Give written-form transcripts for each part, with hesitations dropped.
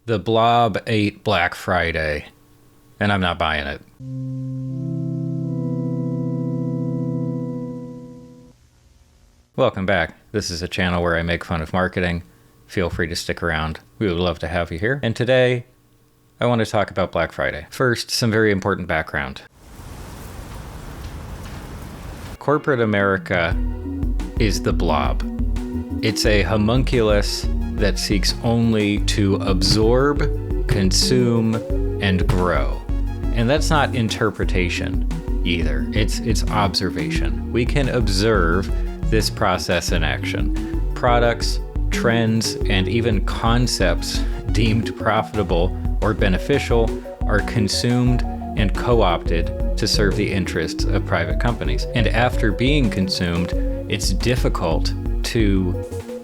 The Blob ate Black Friday, and I'm not buying it. Welcome back. This is a channel where I make fun of marketing. Feel free to stick around. We would love to have you here. And today, I want to talk about Black Friday. First, some very important background. Corporate America is the blob. It's a homunculus that seeks only to absorb, consume, and grow. And that's not interpretation either. It's observation. We can observe this process in action. Products, trends, and even concepts deemed profitable or beneficial are consumed and co-opted to serve the interests of private companies. And after being consumed, it's difficult to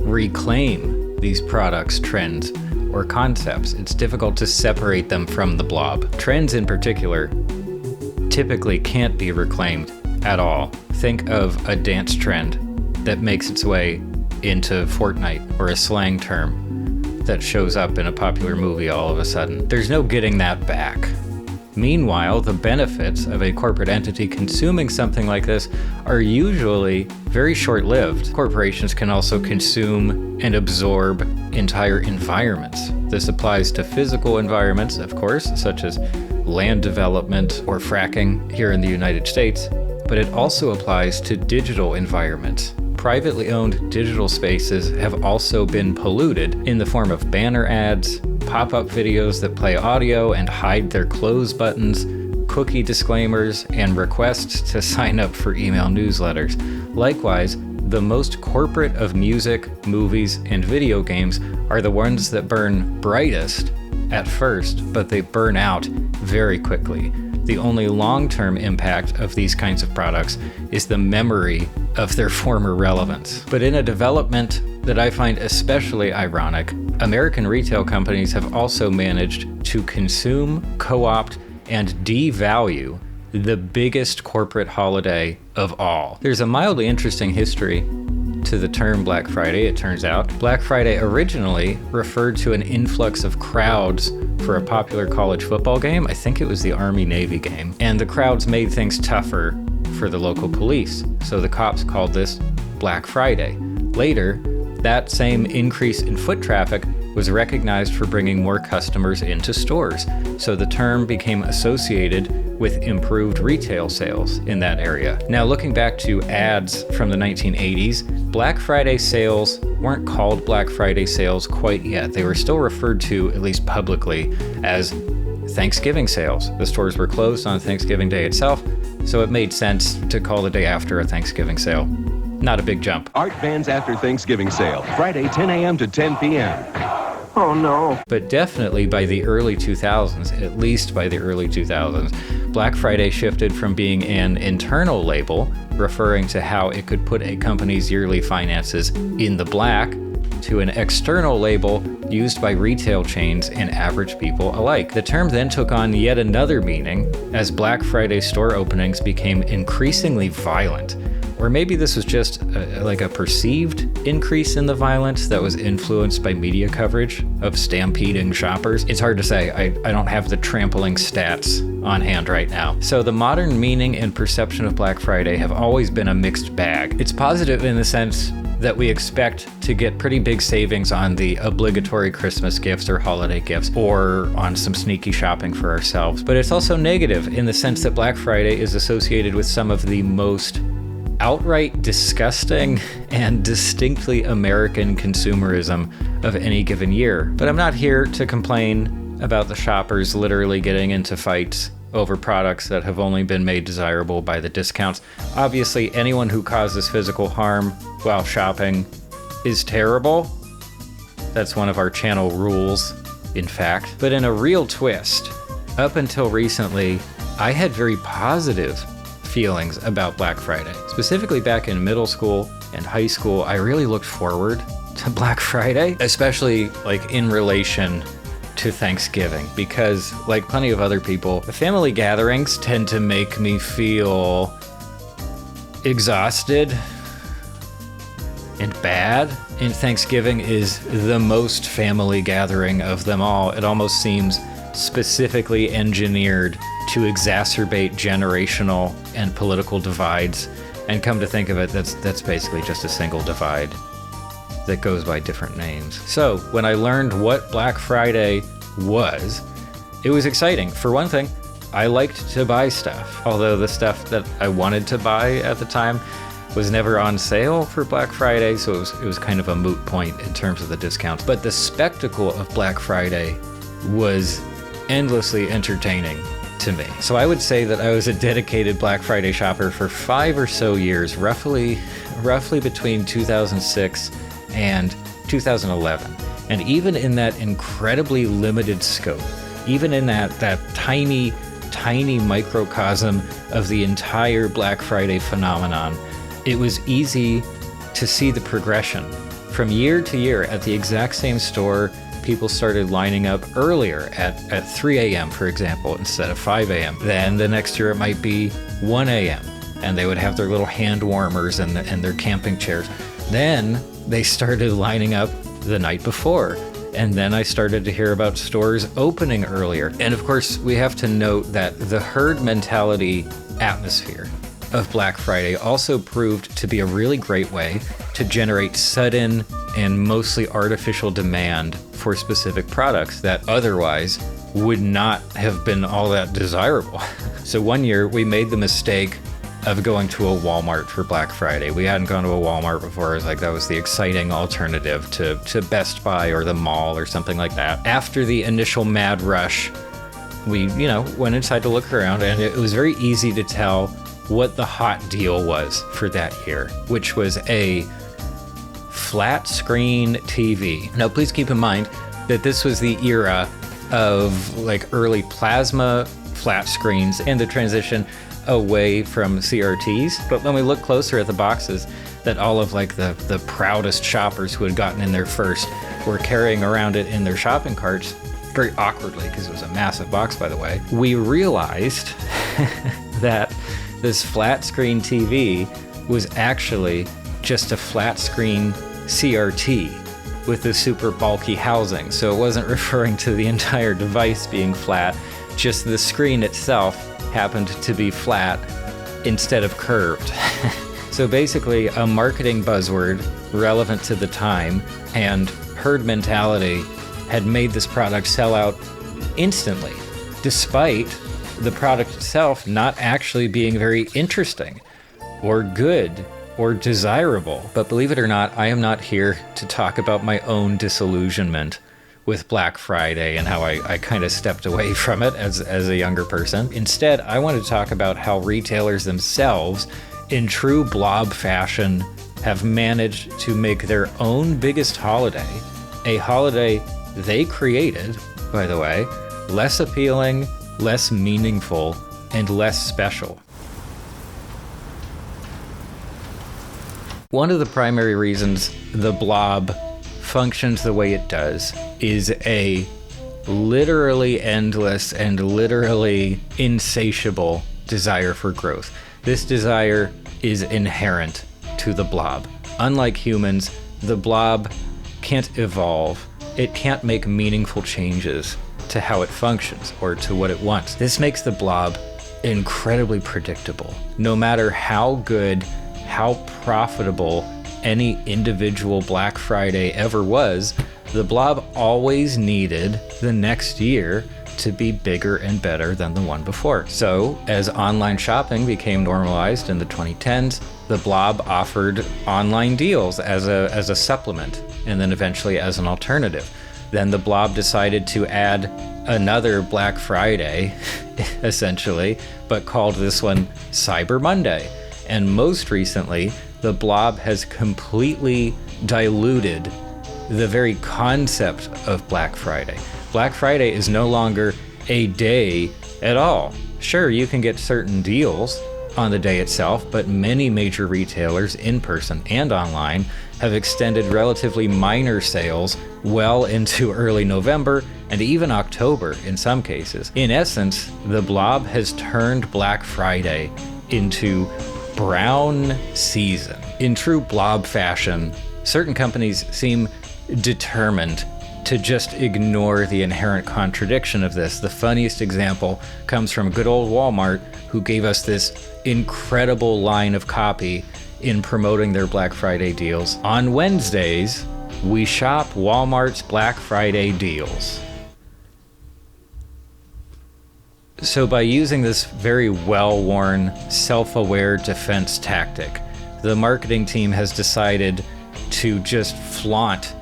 reclaim these products, trends, or concepts. It's difficult to separate them from the blob. Trends in particular typically can't be reclaimed at all. Think of a dance trend that makes its way into Fortnite, or a slang term that shows up in a popular movie all of a sudden. There's no getting that back. Meanwhile, the benefits of a corporate entity consuming something like this are usually very short-lived. Corporations can also consume and absorb entire environments. This applies to physical environments, of course, such as land development or fracking here in the United States, but it also applies to digital environments. Privately owned digital spaces have also been polluted in the form of banner ads, pop-up videos that play audio and hide their close buttons, cookie disclaimers, and requests to sign up for email newsletters. Likewise, the most corporate of music, movies, and video games are the ones that burn brightest at first, but they burn out very quickly. The only long-term impact of these kinds of products is the memory of their former relevance. But in a development that I find especially ironic, American retail companies have also managed to consume, co-opt, and devalue the biggest corporate holiday of all. There's a mildly interesting history to the term Black Friday, it turns out. Black Friday originally referred to an influx of crowds for a popular college football game. I think it was the Army-Navy game. And the crowds made things tougher for the local police. So the cops called this Black Friday. Later, that same increase in foot traffic was recognized for bringing more customers into stores. So the term became associated with improved retail sales in that area. Now, looking back to ads from the 1980s, Black Friday sales weren't called Black Friday sales quite yet. They were still referred to, at least publicly, as Thanksgiving sales. The stores were closed on Thanksgiving Day itself, so it made sense to call the day after a Thanksgiving sale. Not a big jump. Art Van's After Thanksgiving Sale, Friday 10 a.m. to 10 p.m. Oh no. But definitely by the early 2000s, at least by the early 2000s, Black Friday shifted from being an internal label, referring to how it could put a company's yearly finances in the black, to an external label used by retail chains and average people alike. The term then took on yet another meaning as Black Friday store openings became increasingly violent. Or maybe this was just like a perceived increase in the violence that was influenced by media coverage of stampeding shoppers. It's hard to say. I don't have the trampling stats on hand right now. So the modern meaning and perception of Black Friday have always been a mixed bag. It's positive in the sense that we expect to get pretty big savings on the obligatory Christmas gifts or holiday gifts, or on some sneaky shopping for ourselves. But it's also negative in the sense that Black Friday is associated with some of the most outright disgusting and distinctly American consumerism of any given year. But I'm not here to complain about the shoppers literally getting into fights over products that have only been made desirable by the discounts. Obviously, anyone who causes physical harm while shopping is terrible. That's one of our channel rules, in fact. But in a real twist, up until recently, I had very positive feelings about Black Friday. Specifically back in middle school and high school, I really looked forward to Black Friday, especially like in relation to Thanksgiving, because like plenty of other people, the family gatherings tend to make me feel exhausted and bad. And Thanksgiving is the most family gathering of them all. It almost seems specifically engineered to exacerbate generational and political divides. And come to think of it, that's basically just a single divide that goes by different names. So when I learned what Black Friday was, it was exciting. For one thing, I liked to buy stuff, although the stuff that I wanted to buy at the time was never on sale for Black Friday, so it was kind of a moot point in terms of the discounts. But the spectacle of Black Friday was endlessly entertaining to me. So I would say that I was a dedicated Black Friday shopper for 5 or so years, roughly between 2006 and 2011. And even in that incredibly limited scope, even in that tiny microcosm of the entire Black Friday phenomenon, it was easy to see the progression. From year to year, at the exact same store, people started lining up earlier at 3 a.m., for example, instead of 5 a.m. Then the next year it might be 1 a.m., and they would have their little hand warmers and their camping chairs. Then they started lining up the night before. And then I started to hear about stores opening earlier. And of course, we have to note that the herd mentality atmosphere of Black Friday also proved to be a really great way to generate sudden and mostly artificial demand for specific products that otherwise would not have been all that desirable. So one year we made the mistake of going to a Walmart for Black Friday. We hadn't gone to a Walmart before. It was like that was the exciting alternative to Best Buy or the mall or something like that. After the initial mad rush, we, went inside to look around, and it was very easy to tell what the hot deal was for that year, which was a flat screen TV. Now, please keep in mind that this was the era of like early plasma flat screens and the transition away from CRTs. But when we look closer at the boxes that all of like the proudest shoppers who had gotten in there first were carrying around it in their shopping carts, very awkwardly, because it was a massive box, by the way, we realized that this flat screen TV was actually just a flat screen CRT with the super bulky housing. So it wasn't referring to the entire device being flat, just the screen itself happened to be flat instead of curved. So basically a marketing buzzword relevant to the time and herd mentality had made this product sell out instantly, despite the product itself not actually being very interesting or good or desirable. But believe it or not, I am not here to talk about my own disillusionment with Black Friday and how I kind of stepped away from it as a younger person. Instead, I want to talk about how retailers themselves, in true blob fashion, have managed to make their own biggest holiday, a holiday they created, by the way, less appealing, less meaningful, and less special. One of the primary reasons the blob functions the way it does is a literally endless and literally insatiable desire for growth. This desire is inherent to the blob. Unlike humans, the blob can't evolve. It can't make meaningful changes to how it functions or to what it wants. This makes the blob incredibly predictable. No matter how good, how profitable any individual Black Friday ever was, the blob always needed the next year to be bigger and better than the one before. So, as online shopping became normalized in the 2010s, the blob offered online deals as a supplement, and then eventually as an alternative. Then the blob decided to add another Black Friday, essentially, but called this one Cyber Monday. And most recently, the blob has completely diluted the very concept of Black Friday. Black Friday is no longer a day at all. Sure, you can get certain deals on the day itself, but many major retailers, in person and online, have extended relatively minor sales well into early November and even October in some cases. In essence, the blob has turned Black Friday into brown season. In true blob fashion, Certain companies seem determined to just ignore the inherent contradiction of this. The funniest example comes from good old Walmart, who gave us this incredible line of copy in promoting their Black Friday deals. On Wednesdays, we shop Walmart's Black Friday deals. So by using this very well-worn, self-aware defense tactic, the marketing team has decided to just flaunt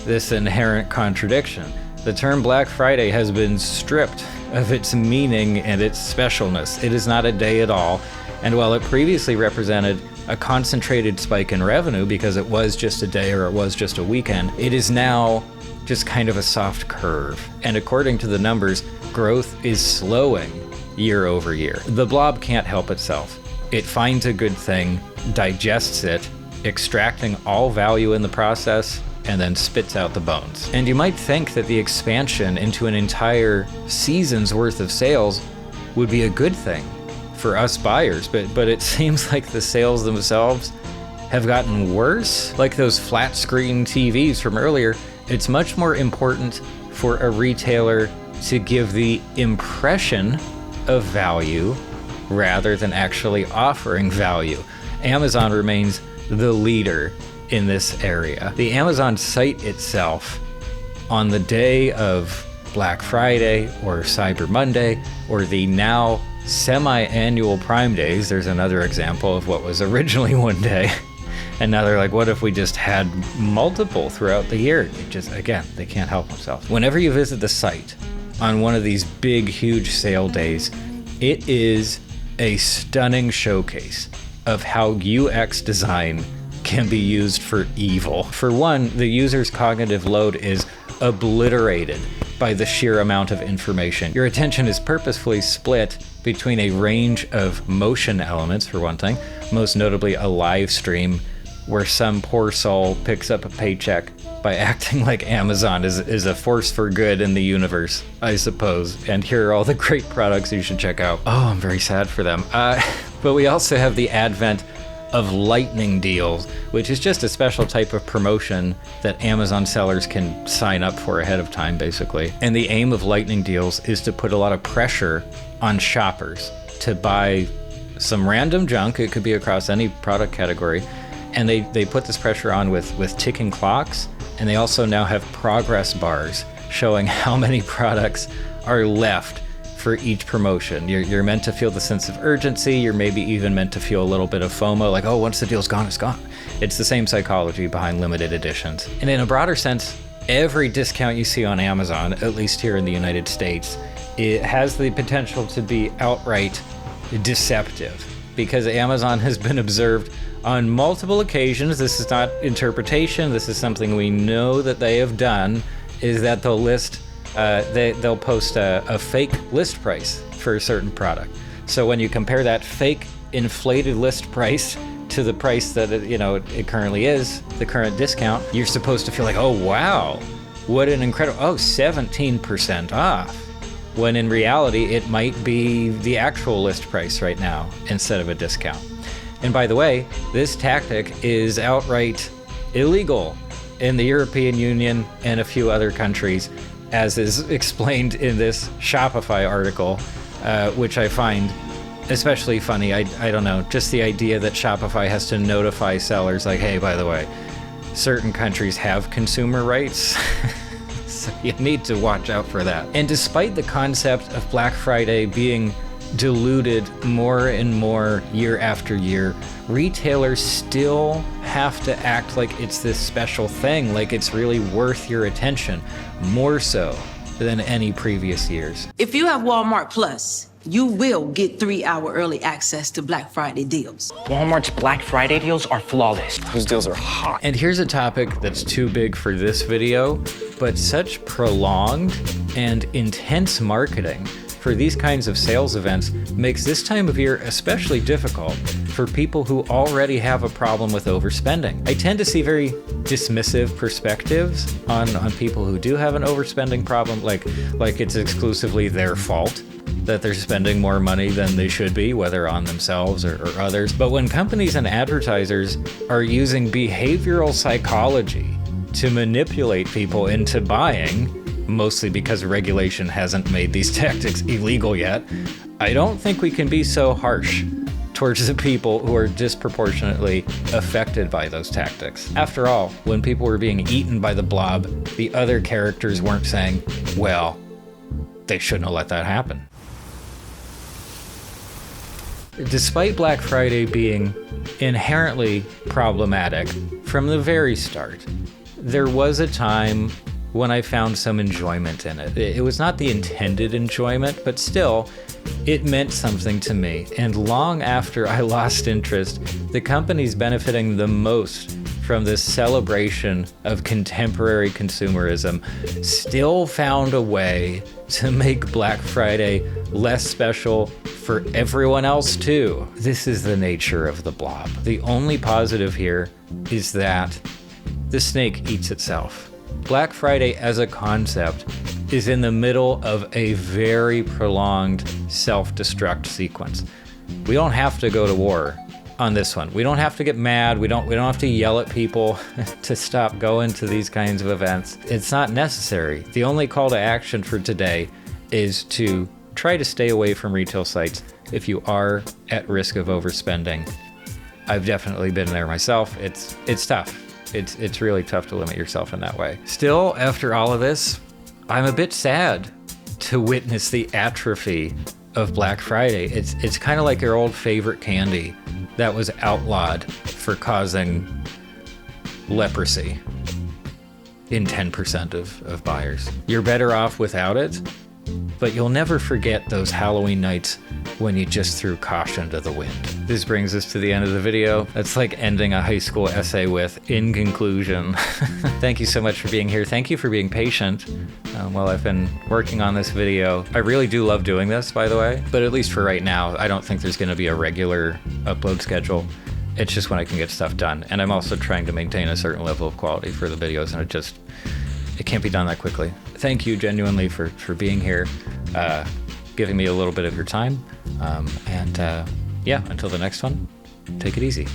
this inherent contradiction. The term Black Friday has been stripped of its meaning and its specialness. It is not a day at all, and while it previously represented a concentrated spike in revenue because it was just a day or it was just a weekend, it is now just kind of a soft curve. And according to the numbers, growth is slowing year over year. The blob can't help itself. It finds a good thing, digests it, extracting all value in the process, and then spits out the bones. And you might think that the expansion into an entire season's worth of sales would be a good thing for us buyers, but it seems like the sales themselves have gotten worse. Like those flat screen TVs from earlier, it's much more important for a retailer to give the impression of value rather than actually offering value. Amazon remains the leader in this area. The Amazon site itself, on the day of Black Friday or Cyber Monday or the now semi-annual Prime Days, there's another example of what was originally one day, and now they're like, what if we just had multiple throughout the year? It just, again, they can't help themselves. Whenever you visit the site on one of these big, huge sale days, it is a stunning showcase of how UX design can be used for evil. For one, the user's cognitive load is obliterated by the sheer amount of information. Your attention is purposefully split between a range of motion elements, for one thing, most notably a live stream where some poor soul picks up a paycheck by acting like Amazon is a force for good in the universe, I suppose. And here are all the great products you should check out. Oh, I'm very sad for them. But we also have the advent of lightning deals, which is just a special type of promotion that Amazon sellers can sign up for ahead of time, basically. And the aim of lightning deals is to put a lot of pressure on shoppers to buy some random junk. It could be across any product category. And they put this pressure on with ticking clocks. And they also now have progress bars showing how many products are left for each promotion. You're meant to feel the sense of urgency. You're maybe even meant to feel a little bit of FOMO, like, oh, once the deal's gone, it's gone. It's the same psychology behind limited editions. And in a broader sense, every discount you see on Amazon, at least here in the United States, it has the potential to be outright deceptive, because Amazon has been observed on multiple occasions. This is not interpretation. This is something we know that they have done, is that they'll list they'll post a fake list price for a certain product. So when you compare that fake inflated list price to the price that it currently is, the current discount, you're supposed to feel like, oh wow, what an incredible, 17% off. When in reality, it might be the actual list price right now instead of a discount. And by the way, this tactic is outright illegal in the European Union and a few other countries, as is explained in this Shopify article, which I find especially funny. I don't know, just the idea that Shopify has to notify sellers like, hey, by the way, certain countries have consumer rights. So you need to watch out for that. And despite the concept of Black Friday being diluted more and more year after year, retailers still have to act like it's this special thing, like it's really worth your attention, more so than any previous years. If you have Walmart Plus, you will get 3-hour early access to Black Friday deals. Walmart's Black Friday deals are flawless. Those deals are hot. And here's a topic that's too big for this video, but such prolonged and intense marketing for these kinds of sales events makes this time of year especially difficult for people who already have a problem with overspending. I tend to see very dismissive perspectives on people who do have an overspending problem, like it's exclusively their fault. that they're spending more money than they should be, whether on themselves or others. But when companies and advertisers are using behavioral psychology to manipulate people into buying, mostly because regulation hasn't made these tactics illegal yet, I don't think we can be so harsh towards the people who are disproportionately affected by those tactics. After all, when people were being eaten by the blob, the other characters weren't saying, well, they shouldn't have let that happen. Despite Black Friday being inherently problematic from the very start, there was a time when I found some enjoyment in it. It was not the intended enjoyment, but still, it meant something to me. And long after I lost interest, the companies benefiting the most from this celebration of contemporary consumerism still found a way to make Black Friday less special for everyone else too. This is the nature of the blob. The only positive here is that the snake eats itself. Black Friday as a concept is in the middle of a very prolonged self-destruct sequence. We don't have to go to war on this one. We don't have to get mad. We don't have to yell at people to stop going to these kinds of events. It's not necessary. The only call to action for today is to try to stay away from retail sites if you are at risk of overspending. I've definitely been there myself. It's tough. It's really tough to limit yourself in that way. Still, after all of this, I'm a bit sad to witness the atrophy of Black Friday. It's kind of like your old favorite candy that was outlawed for causing leprosy in 10% of buyers. You're better off without it, but you'll never forget those Halloween nights when you just threw caution to the wind. This brings us to the end of the video. That's like ending a high school essay with, in conclusion. Thank you so much for being here. Thank you for being patient while I've been working on this video. I really do love doing this, by the way, but at least for right now, I don't think there's gonna be a regular upload schedule. It's just when I can get stuff done. And I'm also trying to maintain a certain level of quality for the videos, and it can't be done that quickly. Thank you genuinely for being here, giving me a little bit of your time. Yeah, until the next one, take it easy.